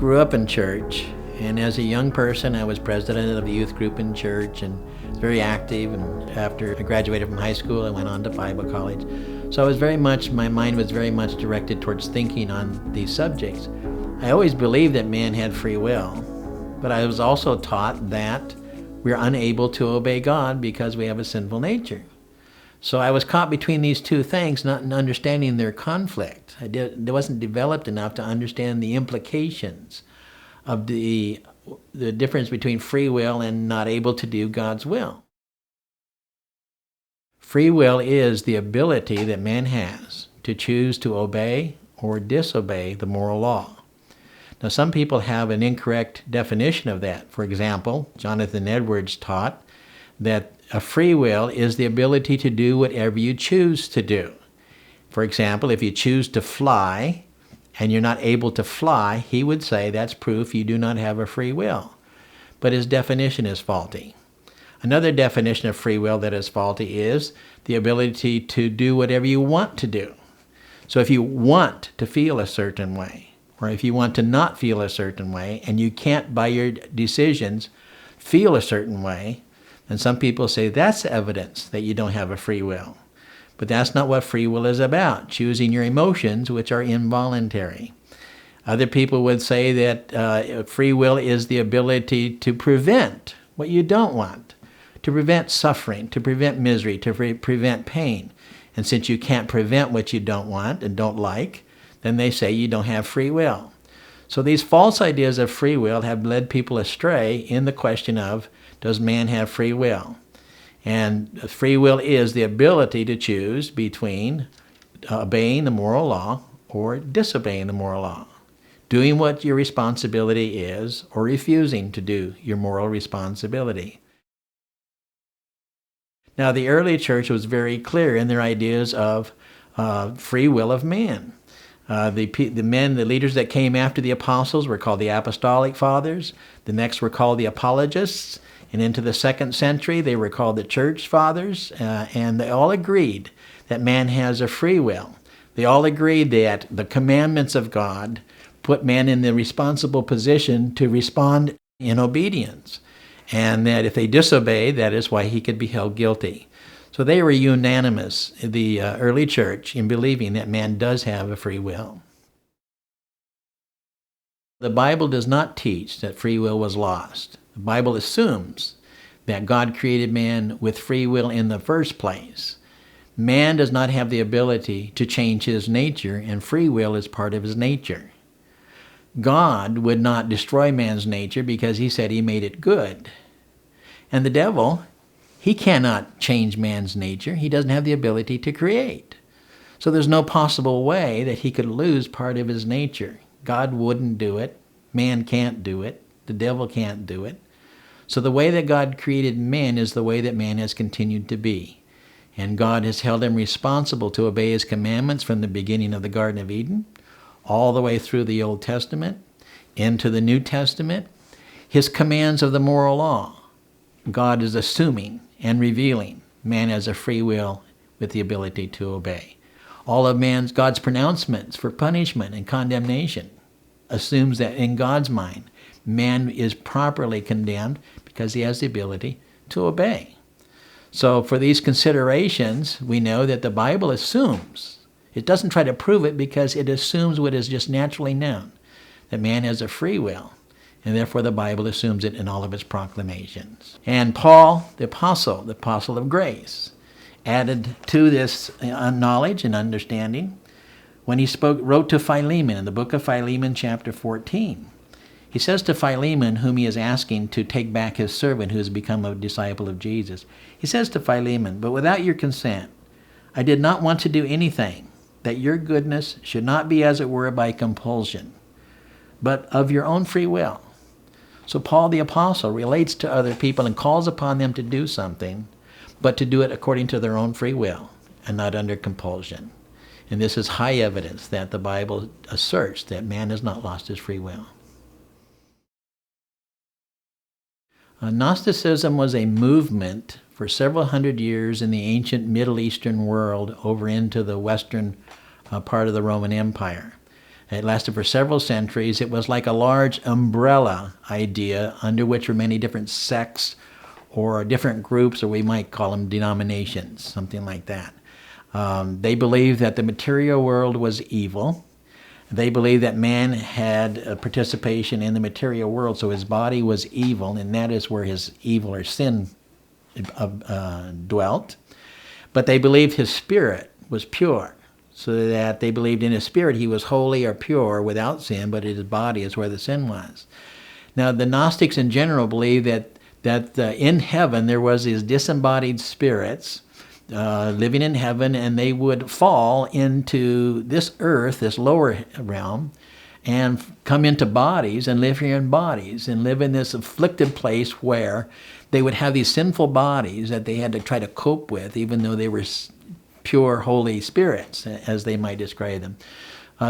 grew up in church, and as a young person, I was president of a youth group in church and was very active. And after I graduated from high school, I went on to Bible college. So my mind was very much directed towards thinking on these subjects. I always believed that man had free will, but I was also taught that we're unable to obey God because we have a sinful nature. So I was caught between these two things, not understanding their conflict. I wasn't developed enough to understand the implications of the difference between free will and not able to do God's will. Free will is the ability that man has to choose to obey or disobey the moral law. Now, some people have an incorrect definition of that. For example, Jonathan Edwards taught that a free will is the ability to do whatever you choose to do. For example, if you choose to fly and you're not able to fly, he would say that's proof you do not have a free will. But his definition is faulty. Another definition of free will that is faulty is the ability to do whatever you want to do. So if you want to feel a certain way, or if you want to not feel a certain way, and you can't by your decisions feel a certain way, and some people say that's evidence that you don't have a free will. But that's not what free will is about, choosing your emotions, which are involuntary. Other people would say that free will is the ability to prevent what you don't want, to prevent suffering, to prevent misery, to prevent pain. And since you can't prevent what you don't want and don't like, then they say you don't have free will. So these false ideas of free will have led people astray in the question of, does man have free will? And free will is the ability to choose between obeying the moral law or disobeying the moral law, doing what your responsibility is or refusing to do your moral responsibility. Now, the early church was very clear in their ideas of free will of man. The leaders that came after the apostles were called the apostolic fathers. The next were called the apologists. And into the 2nd century, they were called the church fathers, and they all agreed that man has a free will. They all agreed that the commandments of God put man in the responsible position to respond in obedience, and that if they disobey, that is why he could be held guilty. So they were unanimous, the early church, in believing that man does have a free will. The Bible does not teach that free will was lost. The Bible assumes that God created man with free will in the first place. Man does not have the ability to change his nature, and free will is part of his nature. God would not destroy man's nature because he said he made it good. And the devil, he cannot change man's nature. He doesn't have the ability to create. So there's no possible way that he could lose part of his nature. God wouldn't do it. Man can't do it. The devil can't do it. So the way that God created man is the way that man has continued to be. And God has held him responsible to obey his commandments from the beginning of the Garden of Eden, all the way through the Old Testament, into the New Testament. His commands of the moral law, God is assuming and revealing man has a free will with the ability to obey. All of God's pronouncements for punishment and condemnation assumes that in God's mind, man is properly condemned because he has the ability to obey. So for these considerations, we know that the Bible assumes. It doesn't try to prove it because it assumes what is just naturally known, that man has a free will, and therefore the Bible assumes it in all of its proclamations. And Paul, the apostle of grace, added to this knowledge and understanding when he wrote to Philemon in the book of Philemon, chapter 14. He says to Philemon, whom he is asking to take back his servant who has become a disciple of Jesus, he says to Philemon, "But without your consent, I did not want to do anything, that your goodness should not be as it were by compulsion, but of your own free will." So Paul the apostle relates to other people and calls upon them to do something, but to do it according to their own free will and not under compulsion. And this is high evidence that the Bible asserts that man has not lost his free will. Gnosticism was a movement for several hundred years in the ancient Middle Eastern world over into the western part of the Roman Empire. It lasted for several centuries. It was like a large umbrella idea under which were many different sects or different groups, or we might call them denominations, something like that. They believed that the material world was evil. They believed that man had a participation in the material world, so his body was evil, and that is where his evil or sin dwelt. But they believed his spirit was pure, so that they believed in his spirit he was holy or pure without sin, but his body is where the sin was. Now, the Gnostics in general believed that in heaven there was these disembodied spirits living in heaven, and they would fall into this earth, this lower realm, and come into bodies and live here in bodies and live in this afflicted place where they would have these sinful bodies that they had to try to cope with, even though they were pure, holy spirits, as they might describe them.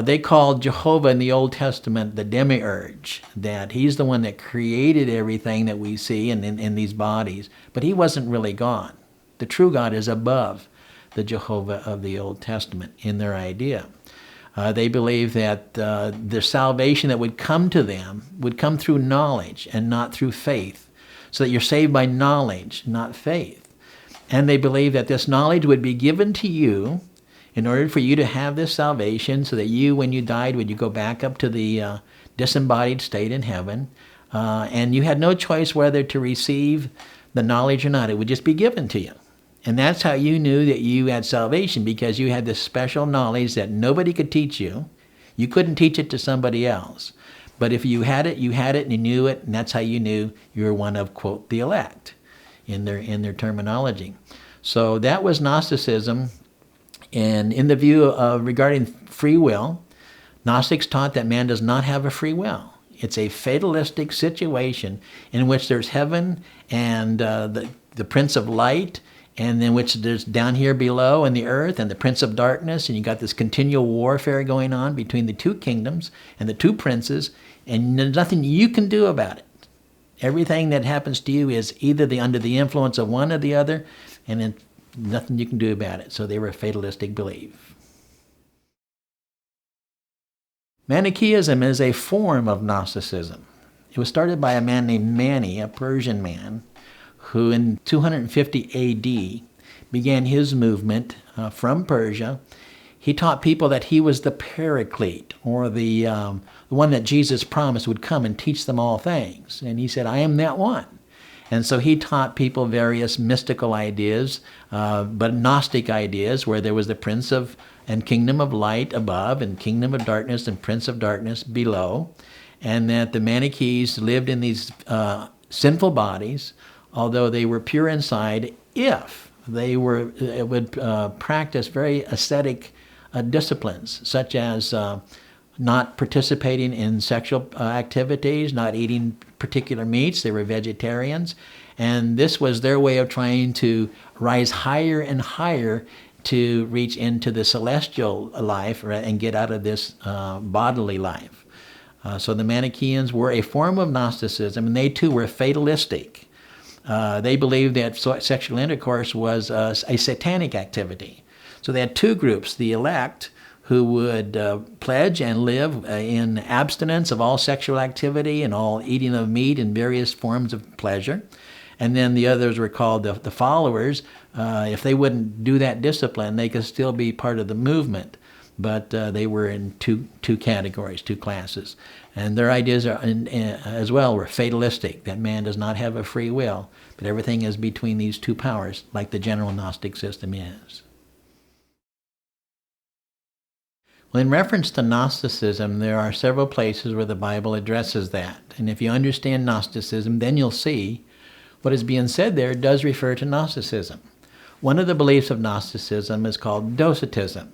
They called Jehovah in the Old Testament the demiurge, that he's the one that created everything that we see in these bodies, but he wasn't really God. The true God is above the Jehovah of the Old Testament in their idea. They believe that the salvation that would come to them would come through knowledge and not through faith, so that you're saved by knowledge, not faith. And they believe that this knowledge would be given to you in order for you to have this salvation, so that you, when you died, would you go back up to the disembodied state in heaven, and you had no choice whether to receive the knowledge or not. It would just be given to you. And that's how you knew that you had salvation, because you had this special knowledge that nobody could teach you. You couldn't teach it to somebody else. But if you had it, and you knew it, and that's how you knew you were one of, quote, the elect in their terminology. So that was Gnosticism. And in the view of regarding free will, Gnostics taught that man does not have a free will. It's a fatalistic situation in which there's heaven and the Prince of Light, and then which there's down here below in the earth, and the Prince of Darkness, and you got this continual warfare going on between the two kingdoms and the two princes, and there's nothing you can do about it. Everything that happens to you is either under the influence of one or the other, and then nothing you can do about it. So they were a fatalistic belief. Manichaeism is a form of Gnosticism. It was started by a man named Mani, a Persian man, who in 250 A.D. began his movement from Persia. He taught people that he was the Paraclete, or the one that Jesus promised would come and teach them all things. And he said, I am that one. And so he taught people various mystical ideas, but Gnostic ideas, where there was the Prince of and Kingdom of Light above, and Kingdom of Darkness and Prince of Darkness below, and that the Manichaeans lived in these sinful bodies, although they were pure inside, if they would practice very ascetic disciplines, such as not participating in sexual activities, not eating particular meats. They were vegetarians, and this was their way of trying to rise higher and higher to reach into the celestial life and get out of this bodily life. So the Manichaeans were a form of Gnosticism, and they too were fatalistic. They believed that sexual intercourse was a satanic activity. So they had two groups: the elect, who would pledge and live in abstinence of all sexual activity and all eating of meat and various forms of pleasure. And then the others were called the followers. If they wouldn't do that discipline, they could still be part of the movement. But they were in two categories, two classes. And their ideas as well were fatalistic, that man does not have a free will, but everything is between these two powers, like the general Gnostic system is. Well, in reference to Gnosticism, there are several places where the Bible addresses that. And if you understand Gnosticism, then you'll see what is being said there does refer to Gnosticism. One of the beliefs of Gnosticism is called docetism.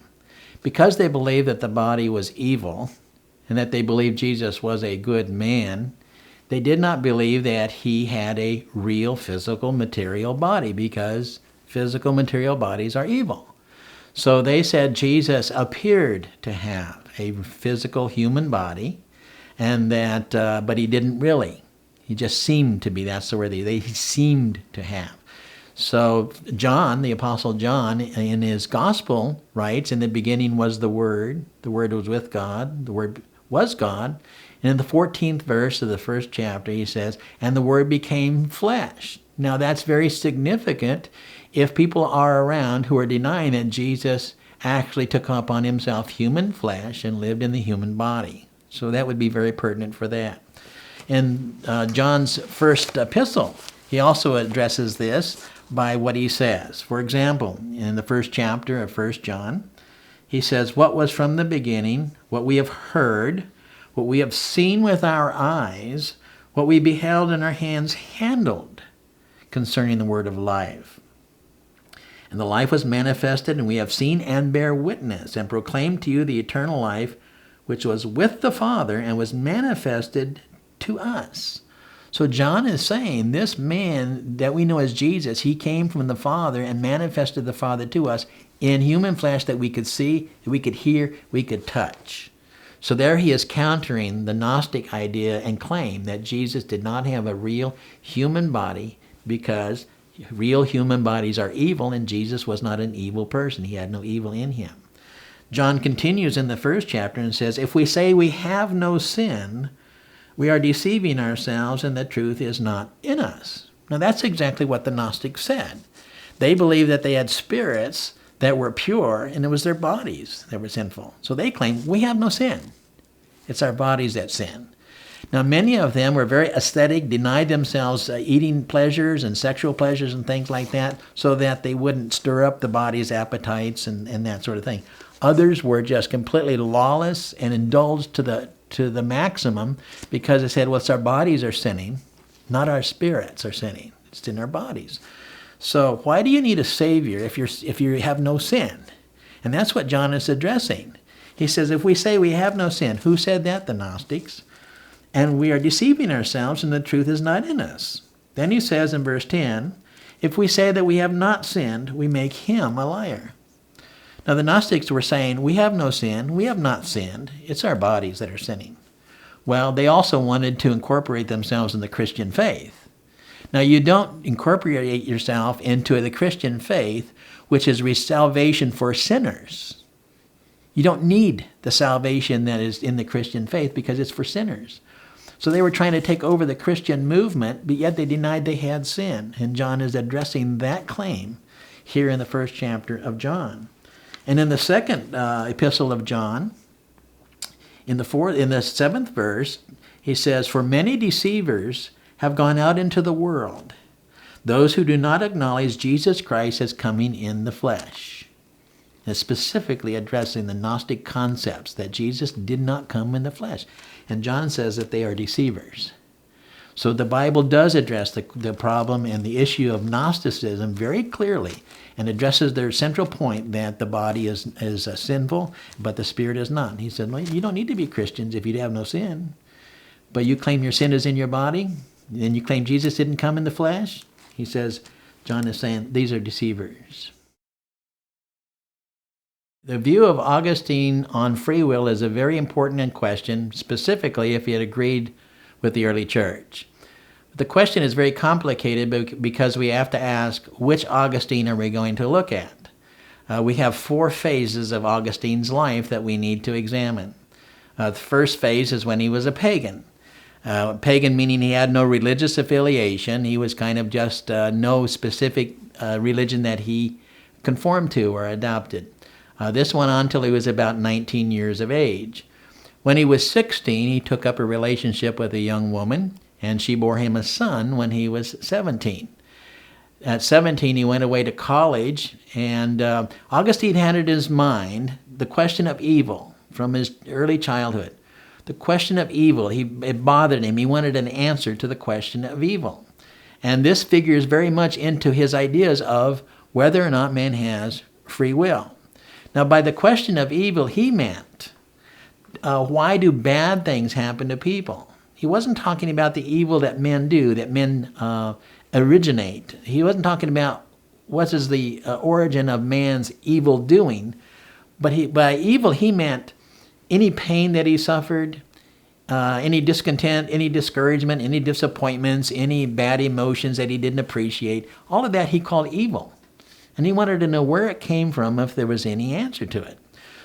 Because they believed that the body was evil, and that they believed Jesus was a good man, they did not believe that he had a real physical material body, because physical material bodies are evil. So they said Jesus appeared to have a physical human body, and that, but he didn't really. He just seemed to be. That's the word they seemed to have. So John, the Apostle John, in his gospel writes, in the beginning was the Word was with God, the Word was God. And in the 14th verse of the first chapter, he says, and the Word became flesh. Now that's very significant if people are around who are denying that Jesus actually took upon himself human flesh and lived in the human body. So that would be very pertinent for that. In John's first epistle, he also addresses this by what he says. For example, in the first chapter of 1 John, he says, what was from the beginning, what we have heard, what we have seen with our eyes, what we beheld and our hands handled concerning the word of life. And the life was manifested, and we have seen and bear witness, and proclaim to you the eternal life, which was with the Father and was manifested to us. So John is saying this man that we know as Jesus, he came from the Father and manifested the Father to us in human flesh that we could see, that we could hear, we could touch. So there he is countering the Gnostic idea and claim that Jesus did not have a real human body because real human bodies are evil, and Jesus was not an evil person. He had no evil in him. John continues in the first chapter and says, if we say we have no sin, we are deceiving ourselves and the truth is not in us. Now that's exactly what the Gnostics said. They believed that they had spirits that were pure, and it was their bodies that were sinful. So they claimed, we have no sin. It's our bodies that sin. Now, many of them were very ascetic, denied themselves eating pleasures and sexual pleasures and things like that so that they wouldn't stir up the body's appetites and that sort of thing. Others were just completely lawless and indulged to the maximum because they said, well, it's our bodies are sinning, not our spirits are sinning. It's in our bodies. So why do you need a Savior if you have no sin? And that's what John is addressing. He says, if we say we have no sin, who said that? The Gnostics. And we are deceiving ourselves and the truth is not in us. Then he says in verse 10, if we say that we have not sinned, we make him a liar. Now the Gnostics were saying, we have no sin, we have not sinned, it's our bodies that are sinning. Well, they also wanted to incorporate themselves in the Christian faith. Now you don't incorporate yourself into the Christian faith, which is salvation for sinners. You don't need the salvation that is in the Christian faith because it's for sinners. So they were trying to take over the Christian movement, but yet they denied they had sin. And John is addressing that claim here in the first chapter of John. And in the second epistle of John, in the 7th verse, he says, for many deceivers have gone out into the world, those who do not acknowledge Jesus Christ as coming in the flesh. And specifically addressing the Gnostic concepts that Jesus did not come in the flesh. And John says that they are deceivers. So the Bible does address the problem and the issue of Gnosticism very clearly and addresses their central point that the body is sinful, but the spirit is not. And he said, well, you don't need to be Christians if you have no sin. But you claim your sin is in your body, and you claim Jesus didn't come in the flesh. He says, John is saying, these are deceivers. The view of Augustine on free will is a very important question, specifically if he had agreed with the early church. The question is very complicated because we have to ask, which Augustine are we going to look at? We have 4 phases of Augustine's life that we need to examine. The first phase is when he was a pagan. Pagan meaning he had no religious affiliation. He was kind of just no specific religion that he conformed to or adopted. This went on till he was about 19 years of age. When he was 16, he took up a relationship with a young woman, and she bore him a son when he was 17. At 17, he went away to college, and Augustine had in his mind the question of evil from his early childhood. The question of evil, it bothered him. He wanted an answer to the question of evil. And this figures very much into his ideas of whether or not man has free will. Now, by the question of evil, he meant, why do bad things happen to people? He wasn't talking about the evil that men do, that men originate. He wasn't talking about what is the origin of man's evil doing. But by evil, he meant any pain that he suffered, any discontent, any discouragement, any disappointments, any bad emotions that he didn't appreciate, all of that he called evil. And he wanted to know where it came from, if there was any answer to it.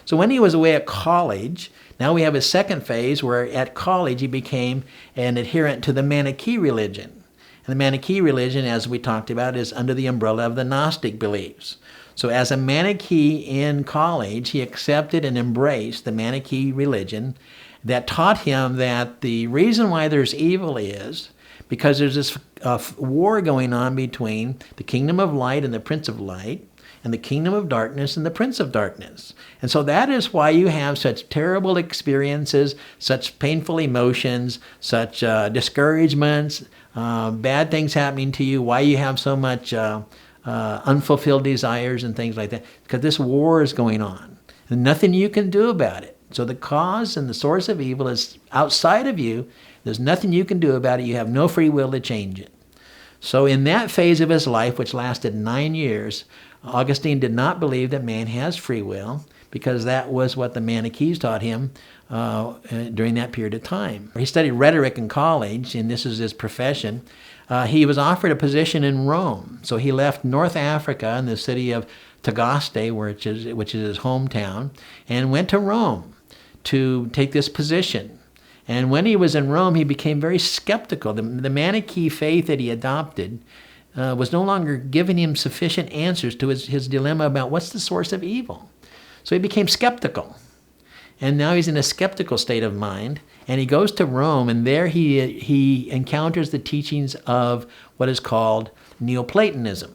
So when he was away at college, now we have a second phase where at college he became an adherent to the Manichaean religion. And the Manichaean religion, as we talked about, is under the umbrella of the Gnostic beliefs. So as a Manichaean in college, he accepted and embraced the Manichaean religion that taught him that the reason why there's evil is because there's this war going on between the kingdom of light and the prince of light, and the kingdom of darkness and the prince of darkness. And so that is why you have such terrible experiences, such painful emotions, such discouragements, bad things happening to you, why you have so much unfulfilled desires and things like that, because this war is going on. And nothing you can do about it. So the cause and the source of evil is outside of you. There's nothing you can do about it. You have no free will to change it. So in that phase of his life, which lasted 9 years, Augustine did not believe that man has free will, because that was what the Manichaeans taught him during that period of time. He studied rhetoric in college, and this is his profession. He was offered a position in Rome. So he left North Africa in the city of Tagaste, which is his hometown, and went to Rome to take this position. And when he was in Rome, he became very skeptical. The Manichaean faith that he adopted was no longer giving him sufficient answers to his dilemma about what's the source of evil. So he became skeptical. And now he's in a skeptical state of mind. And he goes to Rome, and there he encounters the teachings of what is called Neoplatonism.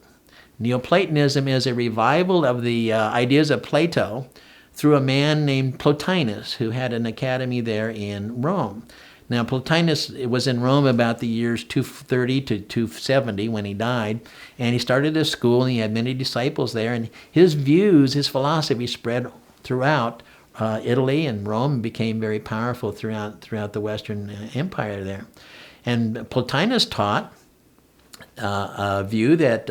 Neoplatonism is a revival of the ideas of Plato through a man named Plotinus, who had an academy there in Rome. Now, Plotinus was in Rome about the years 230 to 270 when he died, and he started a school, and he had many disciples there, and his views, his philosophy spread throughout Italy and Rome, and became very powerful throughout the Western Empire there. And Plotinus taught a view that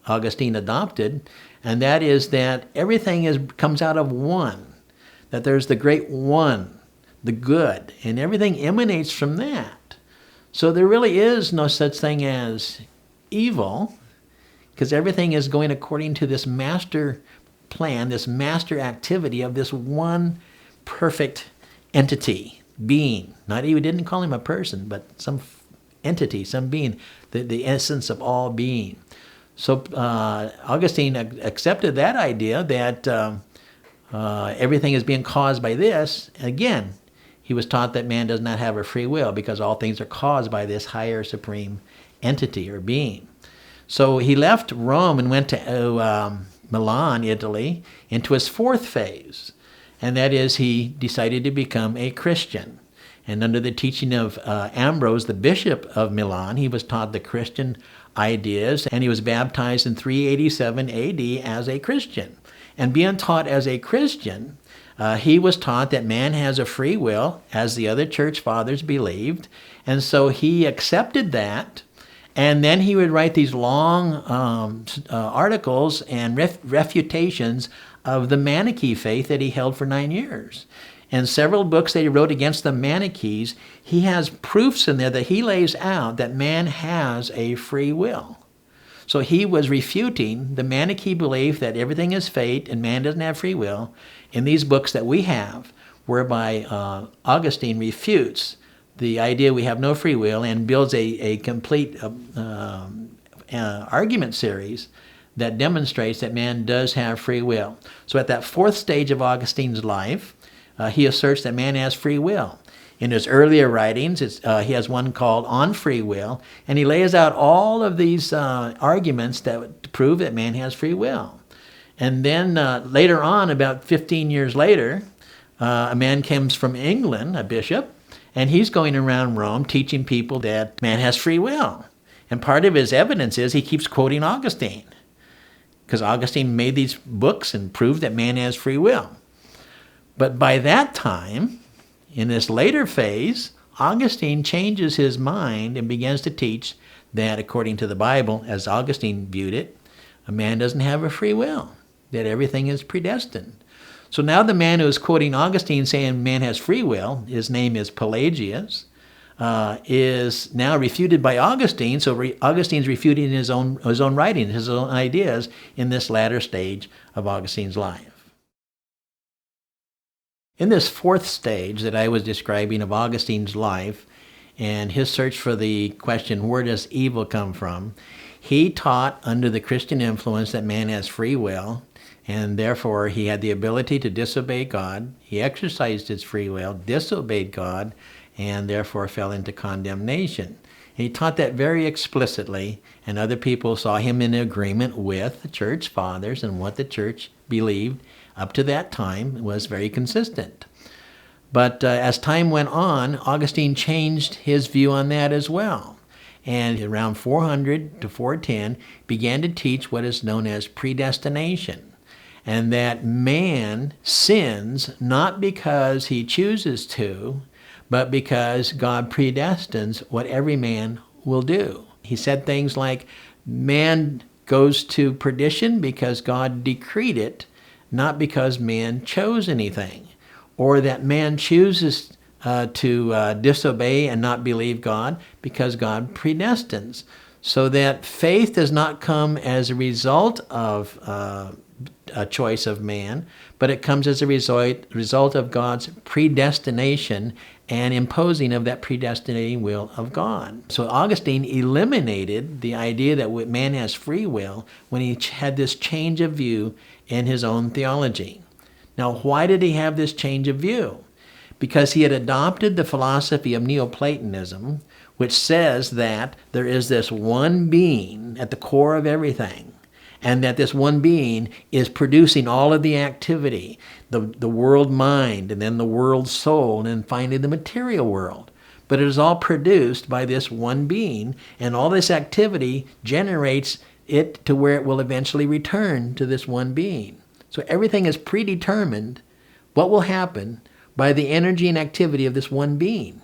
Augustine adopted, and that is that everything comes out of one, that there's the great one, the good, and everything emanates from that. So there really is no such thing as evil, because everything is going according to this master plan, this master activity of this one perfect entity, being. Not even, didn't call him a person, but some entity, some being, the essence of all being. So Augustine accepted that idea that everything is being caused by this. Again, he was taught that man does not have a free will because all things are caused by this higher supreme entity or being. So he left Rome and went to Milan, Italy, into his fourth phase. And that is, he decided to become a Christian. And under the teaching of Ambrose, the bishop of Milan, he was taught the Christian ideas, and he was baptized in 387 AD as a Christian. And being taught as a Christian, he was taught that man has a free will, as the other church fathers believed. And so he accepted that. And then he would write these long articles and refutations of the Manichaean faith that he held for 9 years. And several books that he wrote against the Manichaeans, he has proofs in there that he lays out that man has a free will. So he was refuting the Manichaean belief that everything is fate and man doesn't have free will in these books that we have, whereby Augustine refutes the idea we have no free will and builds a complete argument series that demonstrates that man does have free will. So at that fourth stage of Augustine's life, he asserts that man has free will. In his earlier writings, he has one called On Free Will, and he lays out all of these arguments that prove that man has free will. And then later on, about 15 years later, a man comes from England, a bishop, and he's going around Rome teaching people that man has free will. And part of his evidence is he keeps quoting Augustine, because Augustine made these books and proved that man has free will. But by that time, in this later phase, Augustine changes his mind and begins to teach that, according to the Bible, as Augustine viewed it, a man doesn't have a free will, that everything is predestined. So now the man who is quoting Augustine saying man has free will, his name is Pelagius, is now refuted by Augustine. So Augustine's refuting his own writings, his own ideas in this latter stage of Augustine's life. In this fourth stage that I was describing of Augustine's life and his search for the question, where does evil come from? He taught under the Christian influence that man has free will, and therefore he had the ability to disobey God. He exercised his free will, disobeyed God, and therefore fell into condemnation. He taught that very explicitly, and other people saw him in agreement with the church fathers, and what the church believed up to that time was very consistent. But as time went on, Augustine changed his view on that as well. And around 400 to 410 began to teach what is known as predestination. And that man sins not because he chooses to, but because God predestines what every man will do. He said things like, man goes to perdition because God decreed it, not because man chose anything. Or that man chooses to disobey and not believe God because God predestines. So that faith does not come as a result of a choice of man, but it comes as a result of God's predestination and imposing of that predestinating will of God. So Augustine eliminated the idea that man has free will when he had this change of view in his own theology. Now, why did he have this change of view? Because he had adopted the philosophy of Neoplatonism, which says that there is this one being at the core of everything, and that this one being is producing all of the activity, the world mind, and then the world soul, and then finally the material world. But it is all produced by this one being, and all this activity generates it to where it will eventually return to this one being. So everything is predetermined what will happen by the energy and activity of this one being.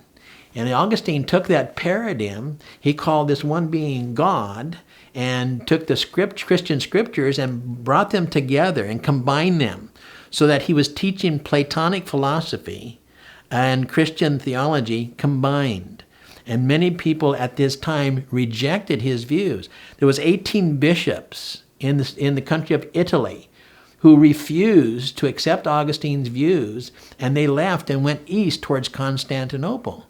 And Augustine took that paradigm, he called this one being God, and took the Christian scriptures and brought them together and combined them so that he was teaching Platonic philosophy and Christian theology combined. And many people at this time rejected his views. There was 18 bishops in the country of Italy who refused to accept Augustine's views, and they left and went east towards Constantinople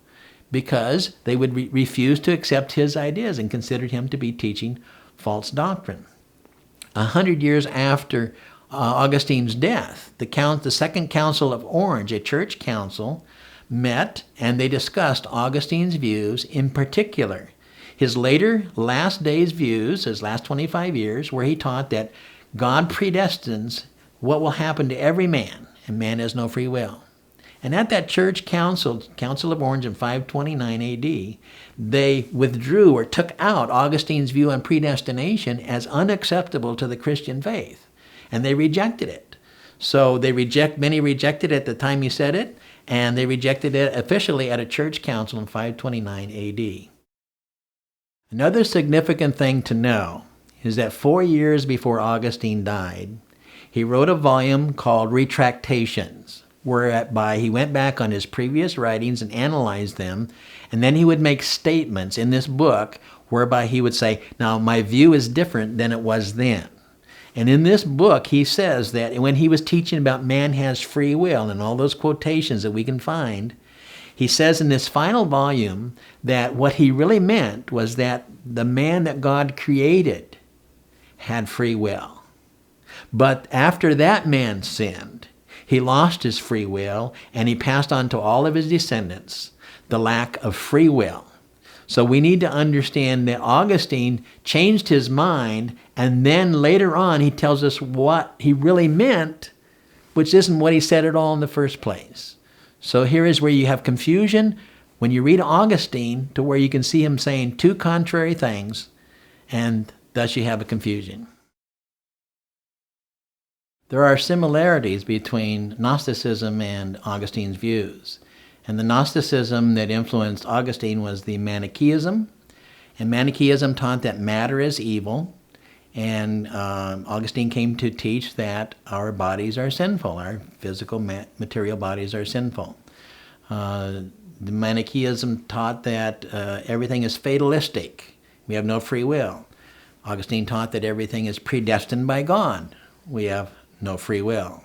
because they would refuse to accept his ideas and considered him to be teaching false doctrine. 100 years after Augustine's death, the Second Council of Orange, a church council, met and they discussed Augustine's views, in particular his last days views, his last 25 years, where he taught that God predestines what will happen to every man, and man has no free will. And at that church council of Orange in 529 AD, they withdrew or took out Augustine's view on predestination as unacceptable to the Christian faith. And they rejected it. So many rejected it at the time he said it, and they rejected it officially at a church council in 529 AD. Another significant thing to know is that 4 years before Augustine died, he wrote a volume called Retractations, whereby he went back on his previous writings and analyzed them, and then he would make statements in this book whereby he would say, now my view is different than it was then. And in this book, he says that when he was teaching about man has free will and all those quotations that we can find, he says in this final volume that what he really meant was that the man that God created had free will. But after that man sinned, he lost his free will, and he passed on to all of his descendants the lack of free will. So we need to understand that Augustine changed his mind, and then later on he tells us what he really meant, which isn't what he said at all in the first place. So here is where you have confusion when you read Augustine, to where you can see him saying two contrary things, and thus you have a confusion. There are similarities between Gnosticism and Augustine's views. And the Gnosticism that influenced Augustine was the Manichaeism. And Manichaeism taught that matter is evil, And Augustine came to teach that our bodies are sinful, our physical material bodies are sinful. The Manichaeism taught that everything is fatalistic. We have no free will. Augustine taught that everything is predestined by God. We have no free will.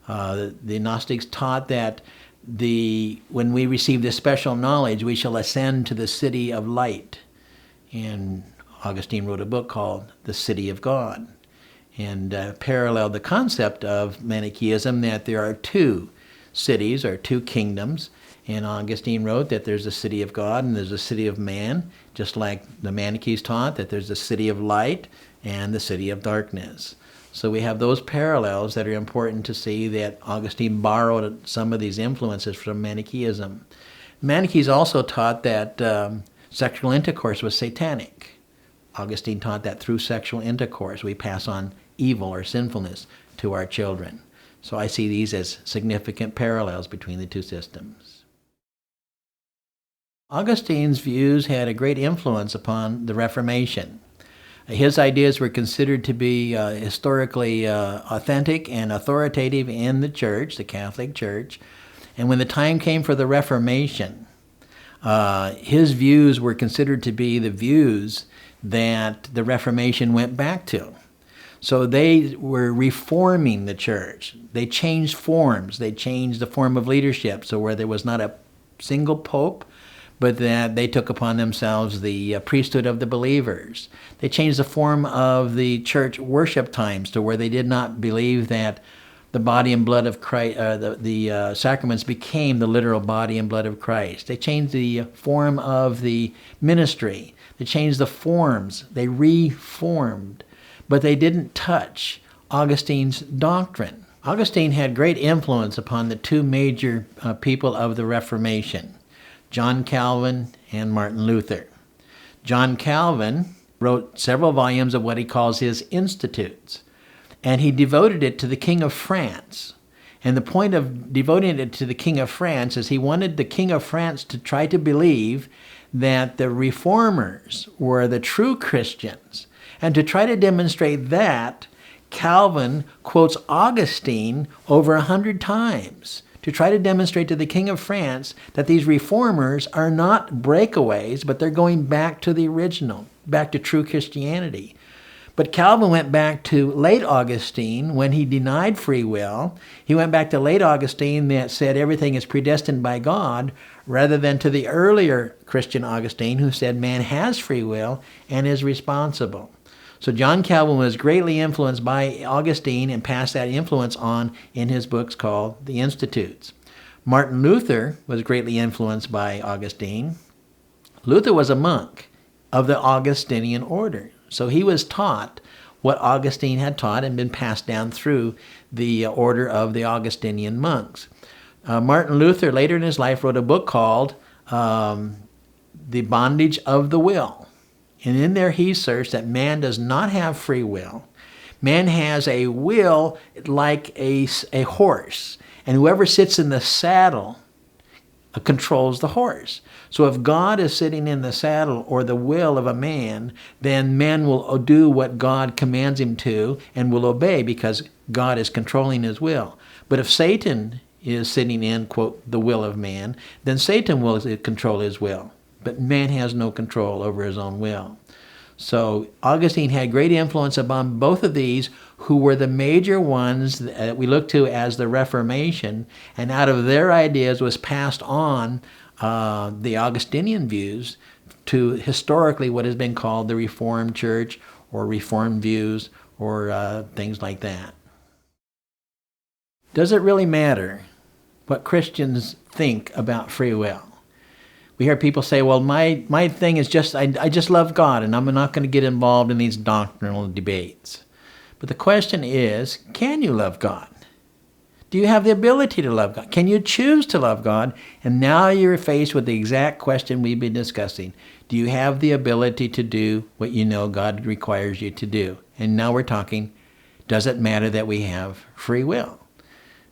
The Gnostics taught that when we receive this special knowledge, we shall ascend to the city of light. And Augustine wrote a book called The City of God, and paralleled the concept of Manichaeism that there are two cities or two kingdoms. And Augustine wrote that there's a city of God and there's a city of man, just like the Manichaees taught that there's a city of light and the city of darkness. So we have those parallels that are important to see, that Augustine borrowed some of these influences from Manichaeism. Manichaees also taught that sexual intercourse was satanic. Augustine taught that through sexual intercourse we pass on evil or sinfulness to our children. So I see these as significant parallels between the two systems. Augustine's views had a great influence upon the Reformation. His ideas were considered to be historically authentic and authoritative in the Church, the Catholic Church. And when the time came for the Reformation, his views were considered to be the views that the Reformation went back to. So they were reforming the church. They changed forms. They changed the form of leadership, so where there was not a single pope, but that they took upon themselves the priesthood of the believers. They changed the form of the church worship times to where they did not believe that the body and blood of Christ, the sacraments became the literal body and blood of Christ. They changed the form of the ministry. They changed the forms. They reformed. But they didn't touch Augustine's doctrine. Augustine had great influence upon the two major people of the Reformation, John Calvin and Martin Luther. John Calvin wrote several volumes of what he calls his Institutes, and he devoted it to the King of France. And the point of devoting it to the King of France is he wanted the King of France to try to believe that the reformers were the true Christians. And to try to demonstrate that, Calvin quotes Augustine over 100 times to try to demonstrate to the King of France that these reformers are not breakaways, but they're going back to the original, back to true Christianity. But Calvin went back to late Augustine when he denied free will. He went back to late Augustine that said everything is predestined by God, rather than to the earlier Christian Augustine who said man has free will and is responsible. So John Calvin was greatly influenced by Augustine and passed that influence on in his books called the Institutes. Martin Luther was greatly influenced by Augustine. Luther was a monk of the Augustinian order. So he was taught what Augustine had taught and been passed down through the order of the Augustinian monks. Martin Luther later in his life wrote a book called The Bondage of the Will. And in there he asserts that man does not have free will. Man has a will like a horse. And whoever sits in the saddle controls the horse. So if God is sitting in the saddle or the will of a man, then man will do what God commands him to and will obey because God is controlling his will. But if Satan is sitting in, quote, the will of man, then Satan will control his will. But man has no control over his own will. So Augustine had great influence upon both of these, who were the major ones that we look to as the Reformation, and out of their ideas was passed on the Augustinian views to historically what has been called the Reformed Church or Reformed views or things like that. Does it really matter what Christians think about free will? We hear people say, well, my thing is just, I just love God and I'm not going to get involved in these doctrinal debates. But the question is, can you love God? Do you have the ability to love God? Can you choose to love God? And now you're faced with the exact question we've been discussing. Do you have the ability to do what you know God requires you to do? And now we're talking, does it matter that we have free will?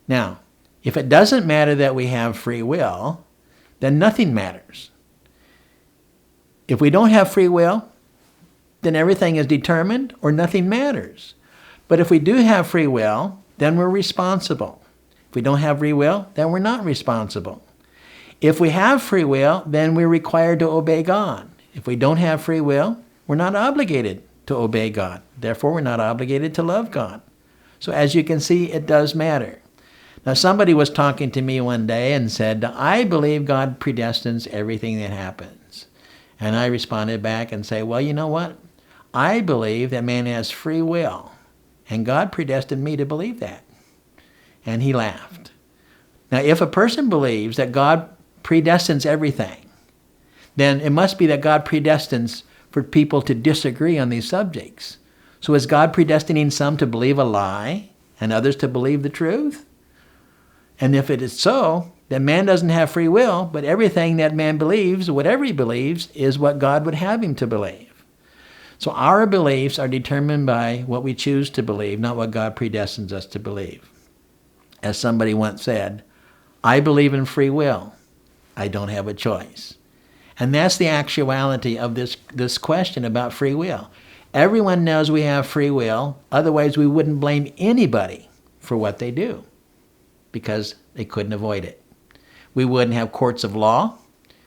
Now, if it doesn't matter that we have free will, then nothing matters. If we don't have free will, then everything is determined or nothing matters. But if we do have free will, then we're responsible. If we don't have free will, then we're not responsible. If we have free will, then we're required to obey God. If we don't have free will, we're not obligated to obey God. Therefore, we're not obligated to love God. So as you can see, it does matter. Now, somebody was talking to me one day and said, I believe God predestines everything that happens. And I responded back and say, well, you know what? I believe that man has free will, and God predestined me to believe that. And he laughed. Now, if a person believes that God predestines everything, then it must be that God predestines for people to disagree on these subjects. So is God predestining some to believe a lie and others to believe the truth? And if it is so, then man doesn't have free will, but everything that man believes, whatever he believes, is what God would have him to believe. So our beliefs are determined by what we choose to believe, not what God predestines us to believe. As somebody once said, I believe in free will. I don't have a choice. And that's the actuality of this question about free will. Everyone knows we have free will. Otherwise, we wouldn't blame anybody for what they do because they couldn't avoid it. We wouldn't have courts of law.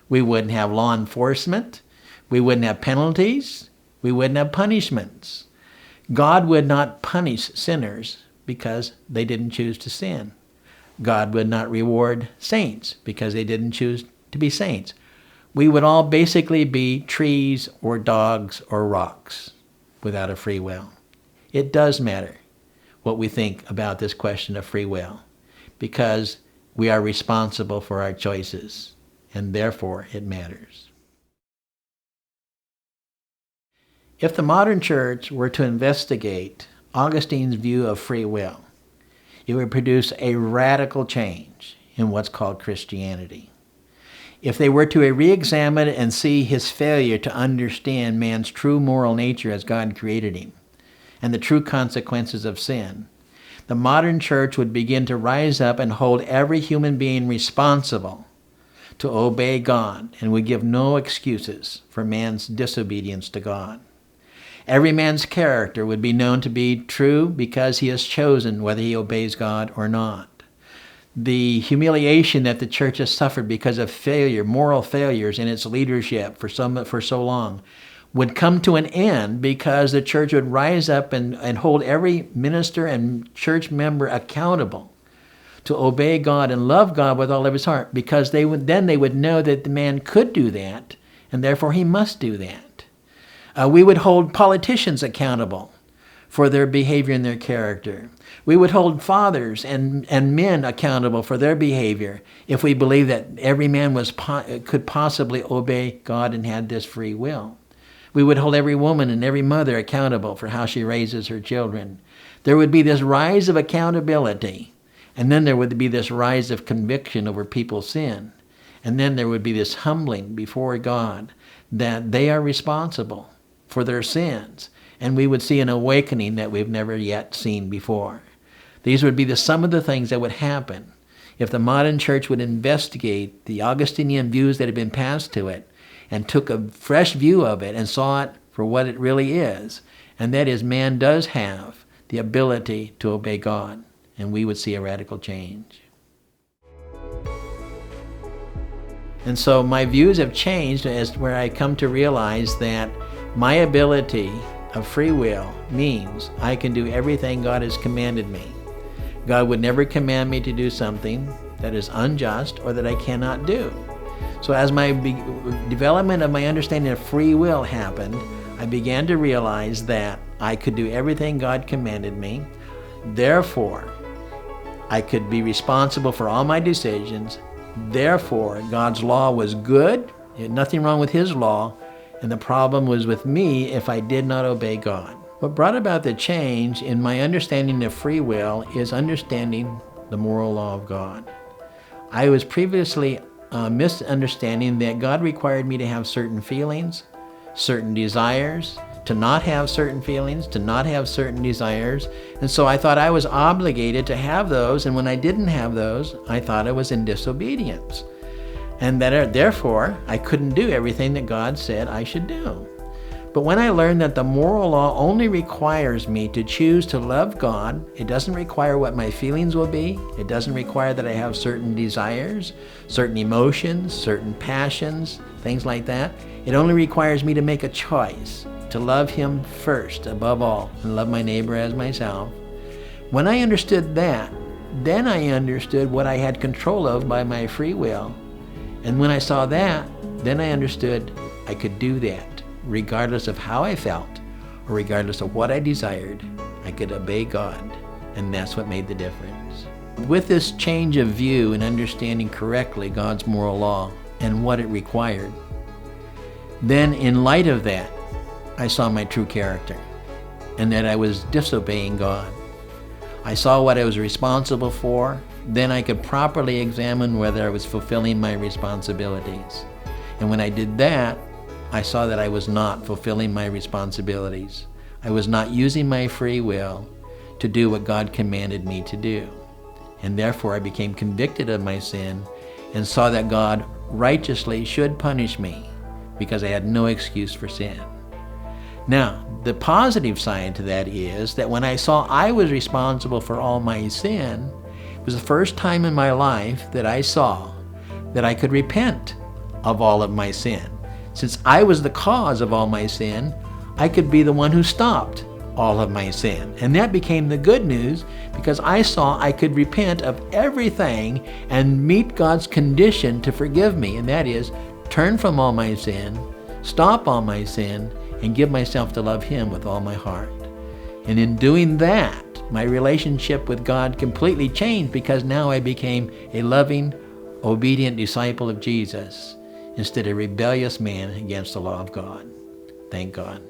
We wouldn't have law enforcement. We wouldn't have penalties. We wouldn't have punishments. God would not punish sinners because they didn't choose to sin. God would not reward saints because they didn't choose to be saints. We would all basically be trees or dogs or rocks without a free will. It does matter what we think about this question of free will because we are responsible for our choices, and therefore it matters. If the modern church were to investigate Augustine's view of free will, it would produce a radical change in what's called Christianity. If they were to re-examine and see his failure to understand man's true moral nature as God created him and the true consequences of sin, the modern church would begin to rise up and hold every human being responsible to obey God and would give no excuses for man's disobedience to God. Every man's character would be known to be true because he has chosen whether he obeys God or not. The humiliation that the church has suffered because of failure, moral failures in its leadership for so long, would come to an end because the church would rise up and hold every minister and church member accountable to obey God and love God with all of his heart, because they would know that the man could do that, and therefore he must do that. We would hold politicians accountable for their behavior and their character. We would hold fathers and men accountable for their behavior if we believed that every man could possibly obey God and had this free will. We would hold every woman and every mother accountable for how she raises her children. There would be this rise of accountability, and then there would be this rise of conviction over people's sin. And then there would be this humbling before God that they are responsible for their sins. And we would see an awakening that we've never yet seen before. These would be some of the things that would happen if the modern church would investigate the Augustinian views that had been passed to it and took a fresh view of it and saw it for what it really is. And that is, man does have the ability to obey God. And we would see a radical change. And so my views have changed as where I come to realize that my ability of free will means I can do everything God has commanded me. God would never command me to do something that is unjust or that I cannot do. So as my development of my understanding of free will happened, I began to realize that I could do everything God commanded me. Therefore, I could be responsible for all my decisions. Therefore, God's law was good. There was nothing wrong with his law. And the problem was with me if I did not obey God. What brought about the change in my understanding of free will is understanding the moral law of God. I was previously misunderstanding that God required me to have certain feelings, certain desires, to not have certain feelings, to not have certain desires. And so I thought I was obligated to have those, and when I didn't have those, I thought I was in disobedience. And that therefore, I couldn't do everything that God said I should do. But when I learned that the moral law only requires me to choose to love God, it doesn't require what my feelings will be. It doesn't require that I have certain desires, certain emotions, certain passions, things like that. It only requires me to make a choice to love Him first above all and love my neighbor as myself. When I understood that, then I understood what I had control of by my free will. And when I saw that, then I understood I could do that. Regardless of how I felt, or regardless of what I desired, I could obey God, and that's what made the difference. With this change of view and understanding correctly God's moral law and what it required, then in light of that, I saw my true character, and that I was disobeying God. I saw what I was responsible for, then I could properly examine whether I was fulfilling my responsibilities. And when I did that, I saw that I was not fulfilling my responsibilities. I was not using my free will to do what God commanded me to do. And therefore I became convicted of my sin and saw that God righteously should punish me because I had no excuse for sin. Now, the positive side to that is that when I saw I was responsible for all my sin, it was the first time in my life that I saw that I could repent of all of my sin. Since I was the cause of all my sin, I could be the one who stopped all of my sin. And that became the good news because I saw I could repent of everything and meet God's condition to forgive me. And that is, turn from all my sin, stop all my sin, and give myself to love Him with all my heart. And in doing that, my relationship with God completely changed because now I became a loving, obedient disciple of Jesus, instead of a rebellious man against the law of God. Thank God.